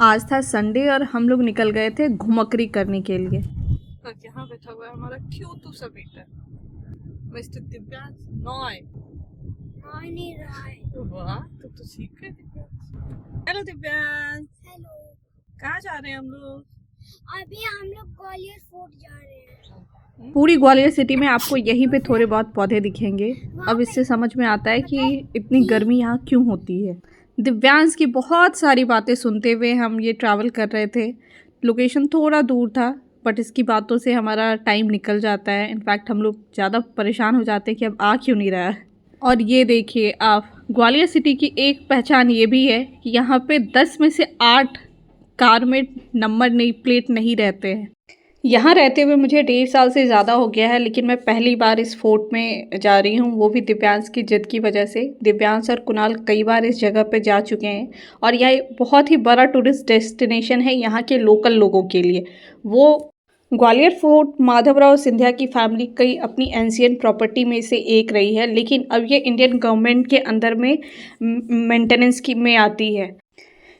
आज था संडे और हम लोग निकल गए थे घुमक्करी करने के लिए। यहाँ बैठा हुआ है हमारा क्यूट सा बेटा मिस्टर दिव्यांश नॉय। नॉय नहीं रहा है। वाह तो सीख गए दिव्यांश। हेलो दिव्यांश। हेलो। कहाँ जा रहे हैं हम लोग? अभी हम लोग ग्वालियर फोर्ट जा रहे हैं। पूरी ग्वालियर सिटी में आपको यहीं पे थोड़े बहुत पौधे दिखेंगे। अब इससे समझ में आता है कि इतनी गर्मी यहाँ क्यों होती है। दिव्यांश की बहुत सारी बातें सुनते हुए हम ये ट्रैवल कर रहे थे। लोकेशन थोड़ा दूर था बट इसकी बातों से हमारा टाइम निकल जाता है। इनफैक्ट हम लोग ज़्यादा परेशान हो जाते हैं कि अब आ क्यों नहीं रहा है। और ये देखिए आप, ग्वालियर सिटी की एक पहचान ये भी है कि यहाँ पे 10 में से 8 कार में नंबर नहीं, प्लेट नहीं रहते हैं। यहाँ रहते हुए मुझे 1.5 साल से ज़्यादा हो गया है, लेकिन मैं पहली बार इस फोर्ट में जा रही हूँ, वो भी दिव्यांश की जिद की वजह से। दिव्यांश और कुणाल कई बार इस जगह पे जा चुके हैं और यह बहुत ही बड़ा टूरिस्ट डेस्टिनेशन है यहाँ के लोकल लोगों के लिए। वो ग्वालियर फोर्ट माधवराव सिंधिया की फैमिली कई अपनी एंशियंट प्रॉपर्टी में से एक रही है, लेकिन अब ये इंडियन गवर्नमेंट के अंदर में मेंटेनेंस की में आती है।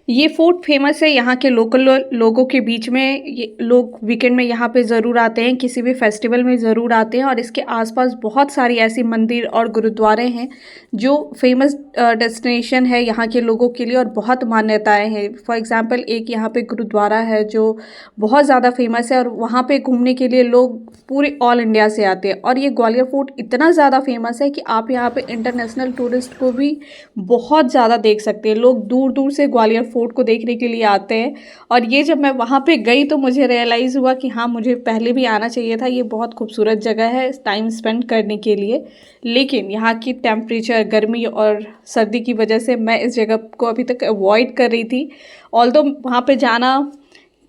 ये फोर्ट फेमस है यहाँ के लोकल लोगों के बीच में। ये लोग वीकेंड में यहाँ पे ज़रूर आते हैं, किसी भी फेस्टिवल में ज़रूर आते हैं। और इसके आसपास बहुत सारी ऐसी मंदिर और गुरुद्वारे हैं जो फेमस डेस्टिनेशन है यहाँ के लोगों के लिए और बहुत मान्यताएं हैं। फॉर एग्जांपल एक यहाँ पे गुरुद्वारा है जो बहुत ज़्यादा फेमस है और वहाँ पे घूमने के लिए लोग पूरे ऑल इंडिया से आते हैं। और ये ग्वालियर फोर्ट इतना ज़्यादा फेमस है कि आप यहाँ पे इंटरनेशनल टूरिस्ट को भी बहुत ज़्यादा देख सकते हैं। लोग दूर दूर से ग्वालियर फोर्ट को देखने के लिए आते हैं। और ये जब मैं वहाँ पे गई तो मुझे रियलाइज़ हुआ कि हाँ, मुझे पहले भी आना चाहिए था। ये बहुत खूबसूरत जगह है टाइम स्पेंड करने के लिए, लेकिन यहाँ की टेम्परेचर, गर्मी और सर्दी की वजह से मैं इस जगह को अभी तक अवॉइड कर रही थी। ऑल्दो वहाँ पे जाना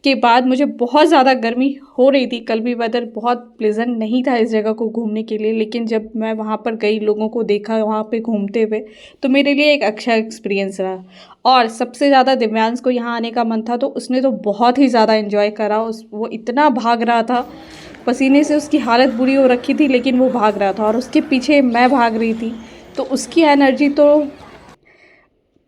के बाद मुझे बहुत ज़्यादा गर्मी हो रही थी। कल भी वेदर बहुत प्लेजेंट नहीं था इस जगह को घूमने के लिए, लेकिन जब मैं वहाँ पर गई, लोगों को देखा वहाँ पे घूमते हुए, तो मेरे लिए एक अच्छा एक्सपीरियंस रहा। और सबसे ज़्यादा दिव्यांश को यहाँ आने का मन था, तो उसने तो बहुत ही ज़्यादा इन्जॉय करा। वो इतना भाग रहा था, पसीने से उसकी हालत बुरी हो रखी थी, लेकिन वो भाग रहा था और उसके पीछे मैं भाग रही थी। तो उसकी एनर्जी तो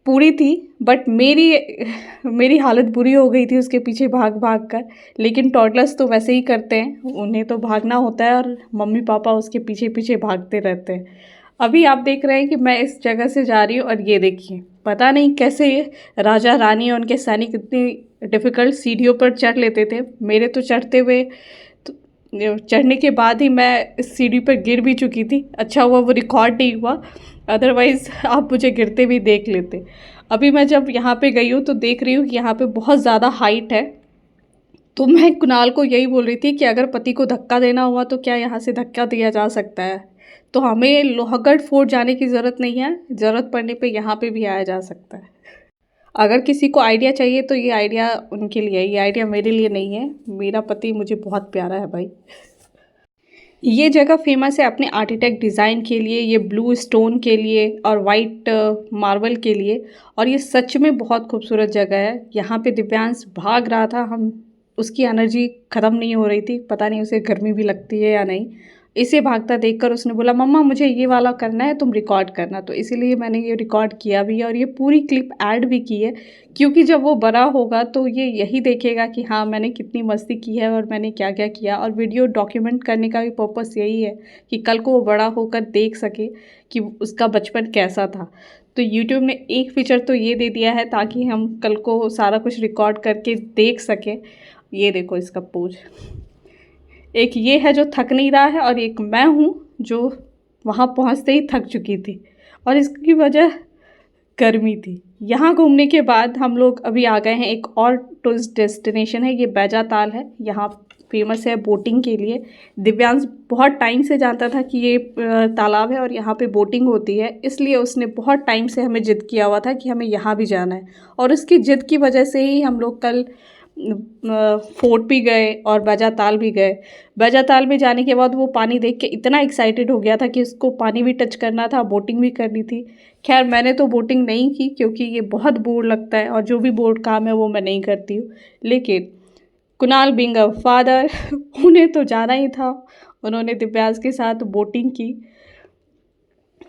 पूरी थी, बट मेरी हालत बुरी हो गई थी उसके पीछे भाग भाग कर। लेकिन टॉडलर्स तो वैसे ही करते हैं, उन्हें तो भागना होता है और मम्मी पापा उसके पीछे पीछे भागते रहते हैं। अभी आप देख रहे हैं कि मैं इस जगह से जा रही हूँ और ये देखिए, पता नहीं कैसे राजा रानी और उनके सैनिक इतनी डिफ़िकल्ट सीढ़ियों पर चढ़ लेते थे। मेरे तो चढ़ते हुए चढ़ने के बाद ही मैं इस सीढ़ी पर गिर भी चुकी थी। अच्छा हुआ वो रिकॉर्ड नहीं हुआ, अदरवाइज़ आप मुझे गिरते भी देख लेते। अभी मैं जब यहाँ पे गई हूँ तो देख रही हूँ कि यहाँ पे बहुत ज़्यादा हाइट है। तो मैं कुणाल को यही बोल रही थी कि अगर पति को धक्का देना हुआ तो क्या यहाँ से धक्का दिया जा सकता है। तो हमें लोहागढ़ फोर्ट जाने की ज़रूरत नहीं है, ज़रूरत पड़ने पे यहाँ पे भी आया जा सकता है। अगर किसी को आइडिया चाहिए तो ये आइडिया उनके लिए है, ये आइडिया मेरे लिए नहीं है। मेरा पति मुझे बहुत प्यारा है भाई। ये जगह फेमस है अपने आर्किटेक्ट डिज़ाइन के लिए, ये ब्लू स्टोन के लिए और वाइट मार्बल के लिए। और ये सच में बहुत खूबसूरत जगह है। यहाँ पे दिव्यांश भाग रहा था, हम उसकी एनर्जी ख़त्म नहीं हो रही थी। पता नहीं उसे गर्मी भी लगती है या नहीं। इसे भागता देखकर उसने बोला, मम्मा मुझे ये वाला करना है, तुम रिकॉर्ड करना। तो इसीलिए मैंने ये रिकॉर्ड किया भी है और ये पूरी क्लिप ऐड भी की है, क्योंकि जब वो बड़ा होगा तो ये यही देखेगा कि हाँ, मैंने कितनी मस्ती की है और मैंने क्या क्या किया। और वीडियो डॉक्यूमेंट करने का भी पर्पस यही है कि कल को वो बड़ा होकर देख सके कि उसका बचपन कैसा था। तो यूट्यूब ने एक फीचर तो ये दे दिया है ताकि हम कल को सारा कुछ रिकॉर्ड करके देख सकें। ये देखो इसका पोज, एक ये है जो थक नहीं रहा है और एक मैं हूँ जो वहाँ पहुँचते ही थक चुकी थी और इसकी वजह गर्मी थी। यहाँ घूमने के बाद हम लोग अभी आ गए हैं एक और टूरिस्ट डेस्टिनेशन है, ये बैजा ताल है। यहाँ फेमस है बोटिंग के लिए। दिव्यांश बहुत टाइम से जानता था कि ये तालाब है और यहाँ पे बोटिंग होती है, इसलिए उसने बहुत टाइम से हमें जिद किया हुआ था कि हमें यहाँ भी जाना है। और उसकी जिद की वजह से ही हम लोग कल फोर्ट भी गए और बैजा ताल भी गए। बैजा ताल में जाने के बाद वो पानी देख के इतना एक्साइटेड हो गया था कि उसको पानी भी टच करना था, बोटिंग भी करनी थी। खैर मैंने तो बोटिंग नहीं की क्योंकि ये बहुत बोर लगता है और जो भी बोर्ड काम है वो मैं नहीं करती हूँ। लेकिन कुणाल बीइंग अ फादर उन्हें तो जाना ही था। उन्होंने दिव्यांश के साथ बोटिंग की।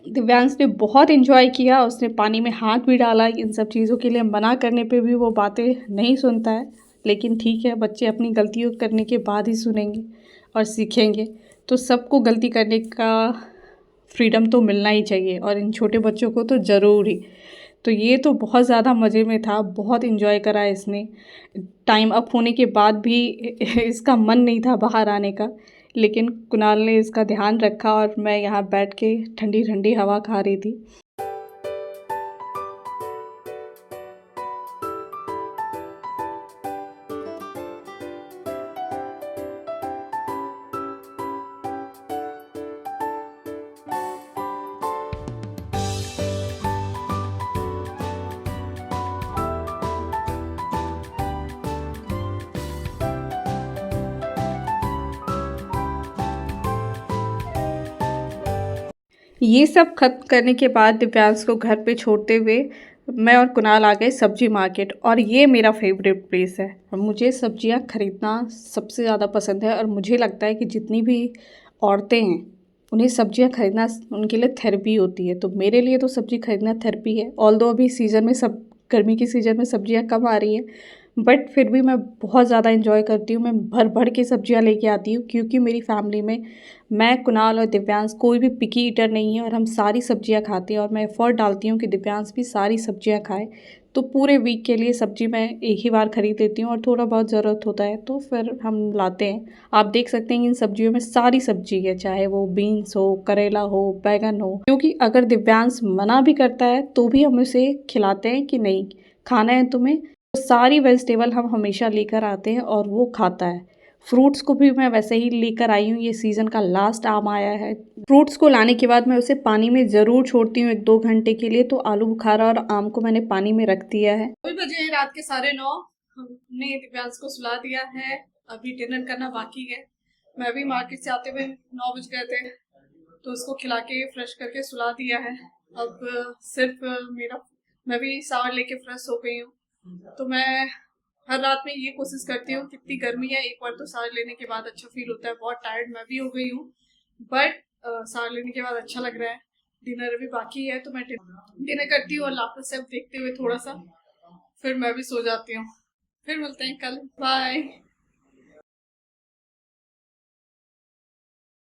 दिव्यांश ने बहुत इन्जॉय किया, उसने पानी में हाथ भी डाला। इन सब चीज़ों के लिए मना करने पे भी वो बातें नहीं सुनता है, लेकिन ठीक है, बच्चे अपनी गलतियों करने के बाद ही सुनेंगे और सीखेंगे। तो सबको गलती करने का फ्रीडम तो मिलना ही चाहिए, और इन छोटे बच्चों को तो ज़रूर ही। तो ये तो बहुत ज़्यादा मज़े में था, बहुत इन्जॉय करा इसने। टाइम अप होने के बाद भी इसका मन नहीं था बाहर आने का, लेकिन कुणाल ने इसका ध्यान रखा और मैं यहाँ बैठ के ठंडी ठंडी हवा खा रही थी। ये सब खत्म करने के बाद दिव्यांश को घर पे छोड़ते हुए मैं और कुणाल आ गए सब्जी मार्केट, और ये मेरा फेवरेट प्लेस है। मुझे सब्जियां खरीदना सबसे ज़्यादा पसंद है, और मुझे लगता है कि जितनी भी औरतें हैं उन्हें सब्जियां खरीदना उनके लिए थेरेपी होती है। तो मेरे लिए तो सब्जी खरीदना थेरेपी है। ऑल्दो अभी सीज़न में सब गर्मी की सीज़न में सब्जियां कम आ रही हैं, बट फिर भी मैं बहुत ज़्यादा इन्जॉय करती हूँ। मैं भर भर के सब्जियां लेके आती हूँ, क्योंकि मेरी फैमिली में मैं, कुणाल और दिव्यांश कोई भी पिकी ईटर नहीं है, और हम सारी सब्जियां खाते हैं। और मैं एफर्ट डालती हूँ कि दिव्यांश भी सारी सब्जियां खाए। तो पूरे वीक के लिए सब्जी मैं एक ही बार खरीद लेती हूँ, और थोड़ा बहुत ज़रूरत होता है तो फिर हम लाते हैं। आप देख सकते हैं कि इन सब्जियों में सारी सब्जी है, चाहे वो बीन्स हो, करेला हो, बैगन हो। क्योंकि अगर दिव्यांश मना भी करता है तो भी हम उसे खिलाते हैं कि नहीं खाना है तुम्हें, तो सारी वेजिटेबल हम हमेशा लेकर आते हैं और वो खाता है। फ्रूट्स को भी मैं वैसे ही लेकर आई हूँ। ये सीज़न का लास्ट आम आया है। फ्रूट्स को लाने के बाद मैं उसे पानी में ज़रूर छोड़ती हूँ 1-2 घंटे के लिए। तो आलू बुखारा और आम को मैंने पानी में रख दिया है। अभी बजे हैं रात के 9:30। हमने दिव्यांश को सुला दिया है, अभी डिनर करना बाकी है। मैं भी मार्केट से आते हुए 9 बज गए थे, तो उसको खिला के फ्रेश करके सुला दिया है। अब सिर्फ मैं भी शावर लेके फ्रेश हो गई हूँ। तो मैं हर रात में ये कोशिश करती हूँ, कितनी गर्मी है, एक बार तो शावर लेने के बाद अच्छा फील होता है। बहुत टायर्ड मैं भी हो गई हूँ, बट शावर लेने के बाद अच्छा लग रहा है। डिनर अभी बाकी है, तो मैं डिनर करती हूँ और लाफ्टर शेफ देखते हुए थोड़ा सा फिर मैं भी सो जाती हूँ। फिर मिलते हैं कल, बाय।